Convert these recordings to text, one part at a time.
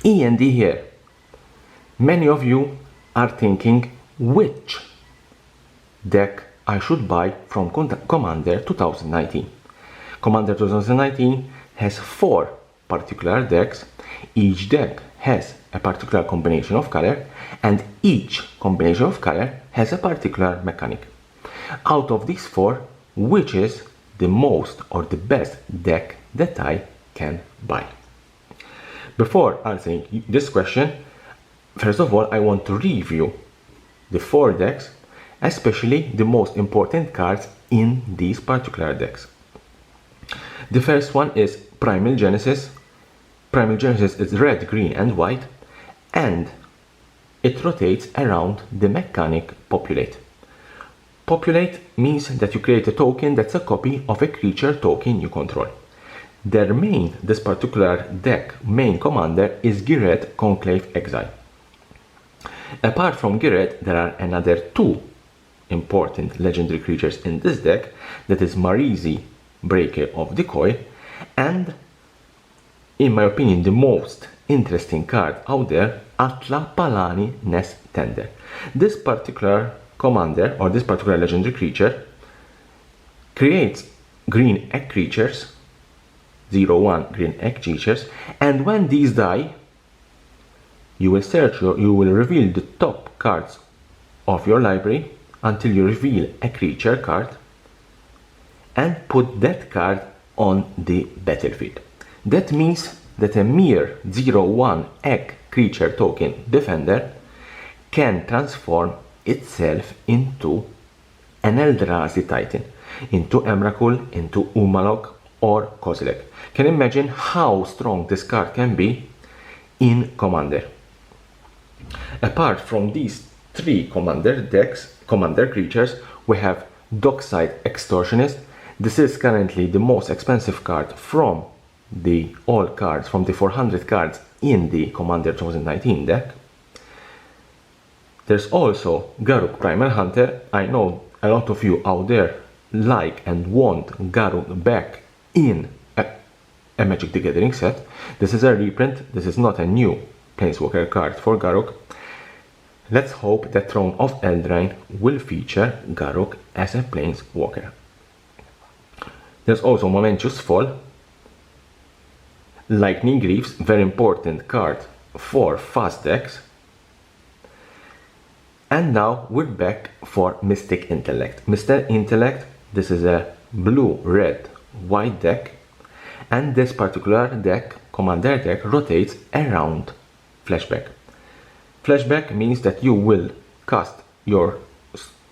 E.N.D here. Many of you are thinking which deck I should buy from Commander 2019. Commander 2019 has 4 particular decks. Each deck has a particular combination of color, and each combination of color has a particular mechanic. Out of these 4, which is the most or the best deck that I can buy? Before answering this question, first of all, I want to review the 4 decks, especially the most important cards in these particular decks. The first one is Primal Genesis. Primal Genesis is red, green and white, and it rotates around the mechanic Populate. Populate means that you create a token that's a copy of a creature token you control. This particular deck main commander is Giret Conclave Exile. Apart from Giret, there are another 2 important legendary creatures in this deck, that is Marizi, Breaker of the Coil, and in my opinion the most interesting card out there, Atla Palani Nest Tender. This particular commander, or this particular legendary creature, creates green egg creatures, 0/1 green egg creatures, and when these die, you will reveal the top cards of your library until you reveal a creature card and put that card on the battlefield. That means that a mere 0/1 egg creature token defender can transform itself into an Eldrazi Titan, into Emrakul, into Umalok or Kozilek. Can you imagine how strong this card can be in Commander? Apart from these 3 commander creatures, we have Dockside Extortionist. This is currently the most expensive card from the 400 cards in the Commander 2019 deck. There's also Garruk Primal Hunter. I know a lot of you out there like and want Garruk back in a Magic the Gathering set. This is a reprint, this is not a new Planeswalker card for Garruk. Let's hope that Throne of Eldraine will feature Garruk as a Planeswalker. There's also Momentous Fall. Lightning Greaves, very important card for fast decks. And now we're back for Mystic Intellect. Mystic Intellect, this is a blue, red, white deck, and this particular deck, commander deck, rotates around Flashback. Flashback means that you will cast your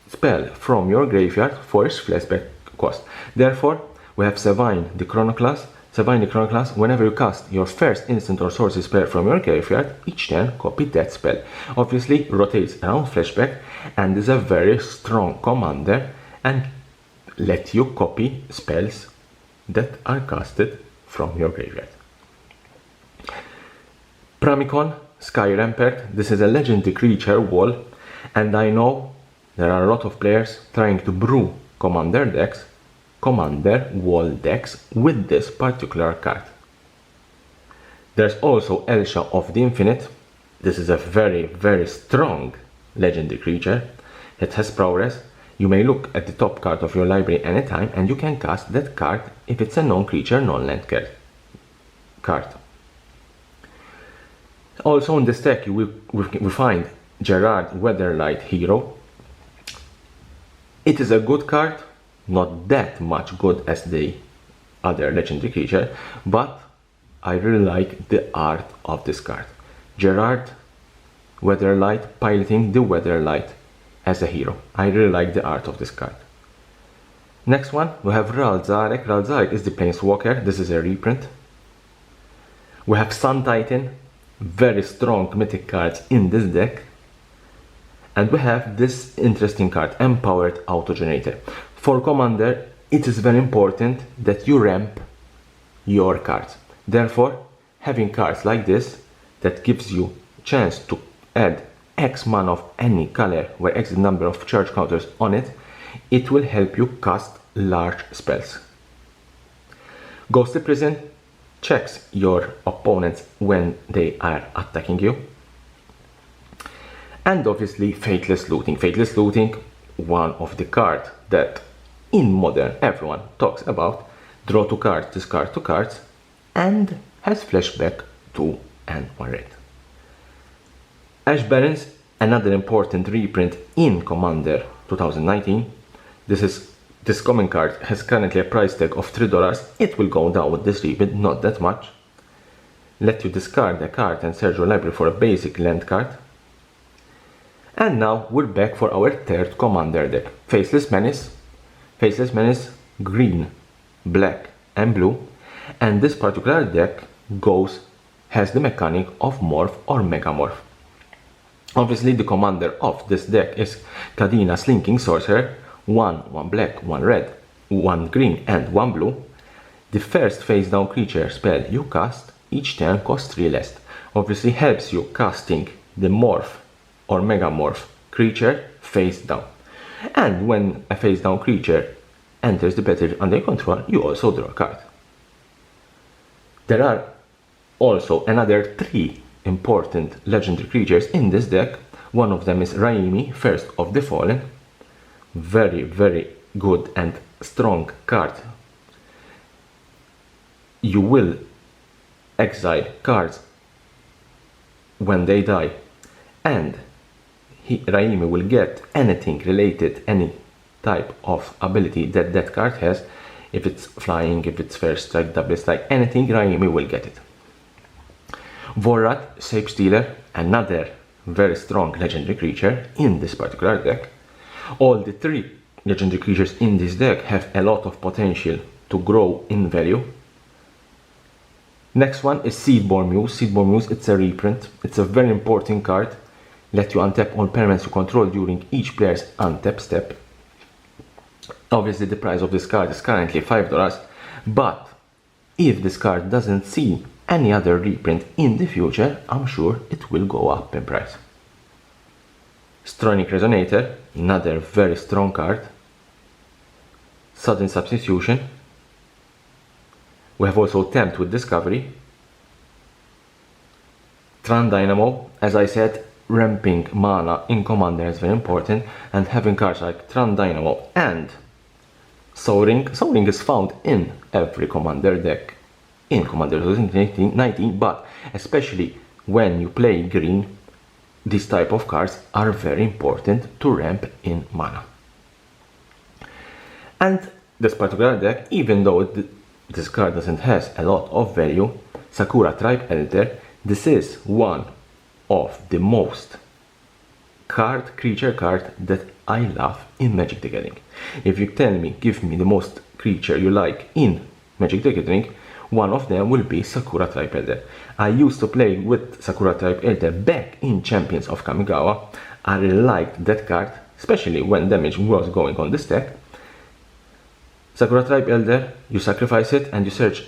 spell from your graveyard for its flashback cost. Therefore, we have Savine the Chronoclast. Savine the Chronoclast, whenever you cast your first instant or sorcery spell from your graveyard, each turn copy that spell. Obviously rotates around Flashback and is a very strong commander and let you copy spells that are casted from your graveyard. Pramikon Sky Rampart, this is a legendary creature wall, and I know there are a lot of players trying to brew commander wall decks with this particular card. There's also Elsha of the Infinite. This is a very, very strong legendary creature. It has prowess. You may look at the top card of your library anytime and you can cast that card if it's a non-creature, non-land card. Also in this deck we find Gerard Weatherlight Hero. It is a good card, not that much good as the other legendary creature, but I really like the art of this card. Gerard Weatherlight piloting the Weatherlight as a hero. I really like the art of this card. Next one, we have Ral Zarek. Ral Zarek is the Planeswalker. This is a reprint. We have Sun Titan, very strong mythic cards in this deck. And we have this interesting card, Empowered Autogenerator. For Commander, it is very important that you ramp your cards. Therefore, having cards like this that gives you chance to add X mana of any color where X is the number of charge counters on it, it will help you cast large spells. Ghostly Prison, checks your opponents when they are attacking you. And obviously Faceless Looting. Faceless Looting, one of the cards that in Modern everyone talks about. Draw 2 cards, discard 2 cards, and has flashback to and 1 red. Ash Barons, another important reprint in Commander 2019. This common card has currently a price tag of $3. It will go down with this reprint, not that much. Let you discard a card and search your library for a basic land card. And now we're back for our third Commander deck. Faceless Manas. Faceless Manas, green, black and blue. And this particular deck has the mechanic of Morph or Megamorph. Obviously the commander of this deck is Kadena Slinking Sorcerer. 1 black, 1 red, 1 green and 1 blue. The first face down creature spell you cast each turn costs 3 less. Obviously helps you casting the Morph or Megamorph creature face down. And when a face down creature enters the battle under your control, you also draw a card. There are also another 3 important legendary creatures in this deck. One of them is Raimi, First of the Fallen. Very, very good and strong card. You will exile cards when they die, and Raimi will get anything related, any type of ability that that card has. If it's flying, if it's first strike, double strike, anything, Raimi will get it. Vorat, Shape Stealer, another very strong legendary creature in this particular deck. All the 3 legendary creatures in this deck have a lot of potential to grow in value. Next one is Seedborn Muse. Seedborn Muse, it's a reprint. It's a very important card. Let you untap all permanents you control during each player's untap step. Obviously the price of this card is currently $5, but if this card doesn't see any other reprint in the future, I'm sure it will go up in price. Stronic Resonator, another very strong card. Sudden Substitution. We have also Tempt with Discovery. Tran Dynamo, as I said, ramping mana in Commander is very important, and having cards like Tran Dynamo and Soaring. Soaring is found in every Commander deck in Commander 2019, but especially when you play green, these type of cards are very important to ramp in mana. And this particular deck, even though this card doesn't have a lot of value, Sakura Tribe Elder, this is one of the most creature card that I love in Magic the Gathering. If you tell me, give me the most creature you like in Magic the Gathering, one of them will be Sakura Tribe Elder. I used to play with Sakura Tribe Elder back in Champions of Kamigawa. I really liked that card, especially when damage was going on this deck. Sakura Tribe Elder, you sacrifice it and you search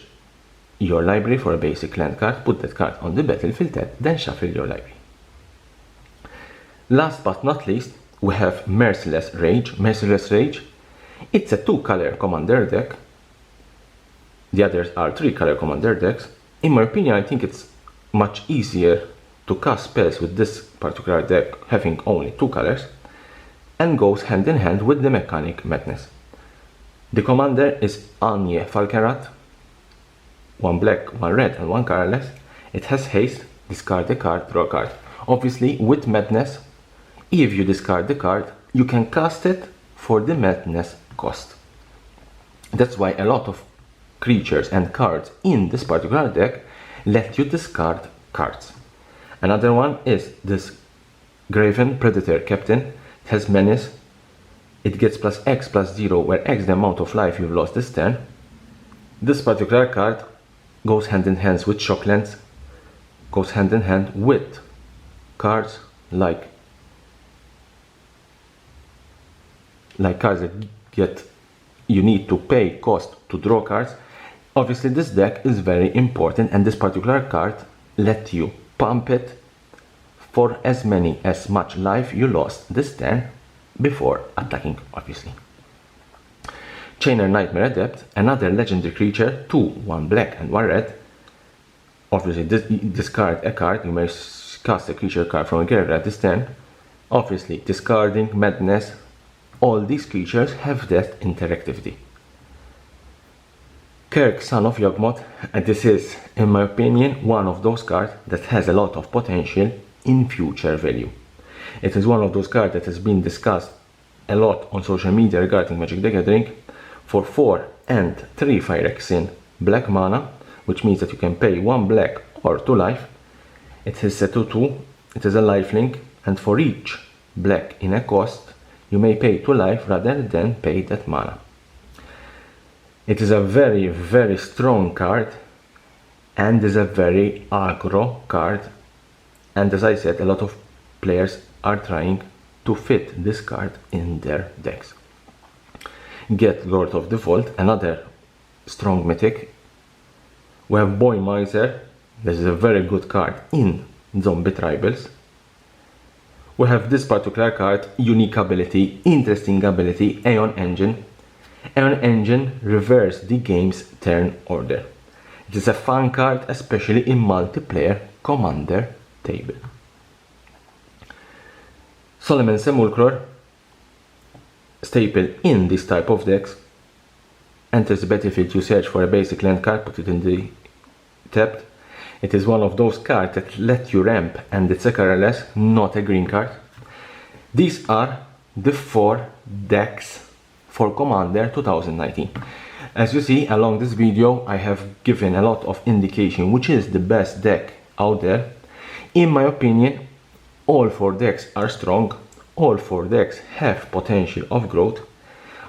your library for a basic land card, put that card on the battlefield, then shuffle your library. Last but not least, we have Merciless Range. Merciless Range, it's a 2-color commander deck. The others are 3-color commander decks. In my opinion, I think it's much easier to cast spells with this particular deck having only 2 colors, and goes hand in hand with the mechanic Madness. The commander is Anye Falkenrath, 1 black, 1 red and 1 colorless. It has haste, discard a card, draw a card. Obviously with Madness, if you discard the card, you can cast it for the Madness cost. That's why a lot of creatures and cards in this particular deck let you discard cards. Another one is this Graven Predator Captain. It has Menace. It gets +X+0, where X the amount of life you've lost this turn. This particular card goes hand in hand with Shocklands, goes hand in hand with cards like cards that get you need to pay cost to draw cards. Obviously this deck is very important, and this particular card let you pump it for as much life you lost this turn before attacking, obviously. Chainer Nightmare Adept, another legendary creature, 2, 1 black and 1 red. obviously discard a card, you may cast a creature card from a graveyard at this turn. Obviously, discarding, madness, all these creatures have that interactivity. Kirk, Son of Yawgmoth, and this is, in my opinion, one of those cards that has a lot of potential in future value. It is one of those cards that has been discussed a lot on social media regarding Magic the Gathering. For 4 and 3 Phyrexian black mana, which means that you can pay 1 black or 2 life. It is a 2/2, it is a lifelink, and for each black in a cost, you may pay 2 life rather than pay that mana. It is a very, very strong card and is a very aggro card, and as I said, a lot of players are trying to fit this card in their decks. Get Lord of the Vault, another strong mythic. We have Boy Miser, this is a very good card in Zombie Tribals. We have this particular card, unique ability, interesting ability, Aeon Engine. Aeon Engine reverse the game's turn order. It is a fun card, especially in multiplayer Commander table. Solomon Simulacrum, staple in this type of decks. Enters the battlefield, you search for a basic land card, put it in the tapped. It is one of those cards that let you ramp, and it's a colorless, not a green card. These are the 4 decks for Commander 2019. As you see along this video, I have given a lot of indication which is the best deck out there. In my opinion, all 4 decks are strong, all 4 decks have potential of growth,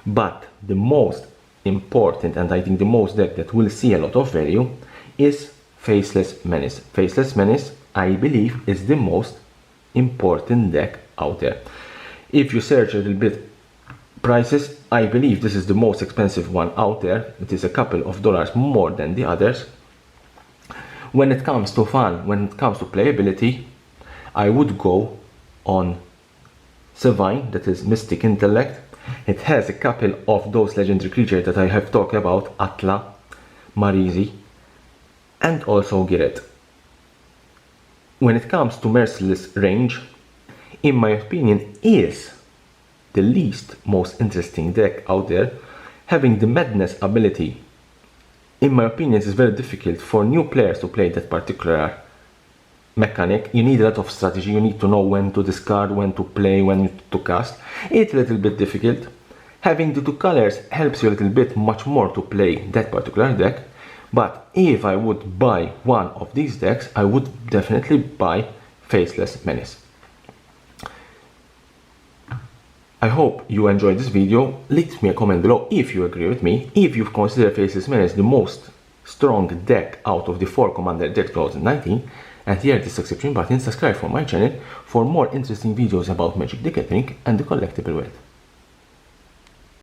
but the most important, and I think the most deck that will see a lot of value, is Faceless Manas. Faceless Manas, I believe, is the most important deck out there. If you search a little bit prices, I believe this is the most expensive one out there. It is a couple of dollars more than the others. When it comes to fun, when it comes to playability, I would go on Savine, that is Mystic Intellect. It has a couple of those legendary creatures that I have talked about, Atla, Marizi, and also Giret. When it comes to Merciless Range, in my opinion, is the least most interesting deck out there. Having the Madness ability, in my opinion, it is very difficult for new players to play that particular mechanic. You need a lot of strategy, you need to know when to discard, when to play, when to cast. It's a little bit difficult. Having the 2 colors helps you a little bit much more to play that particular deck. But if I would buy one of these decks, I would definitely buy Faceless Manas. I hope you enjoyed this video. Leave me a comment below if you agree with me, if you consider Faceless Manas the most strong deck out of the 4 Commander decks 2019, and here the subscription button, subscribe for my channel for more interesting videos about Magic the Gathering and the collectible world.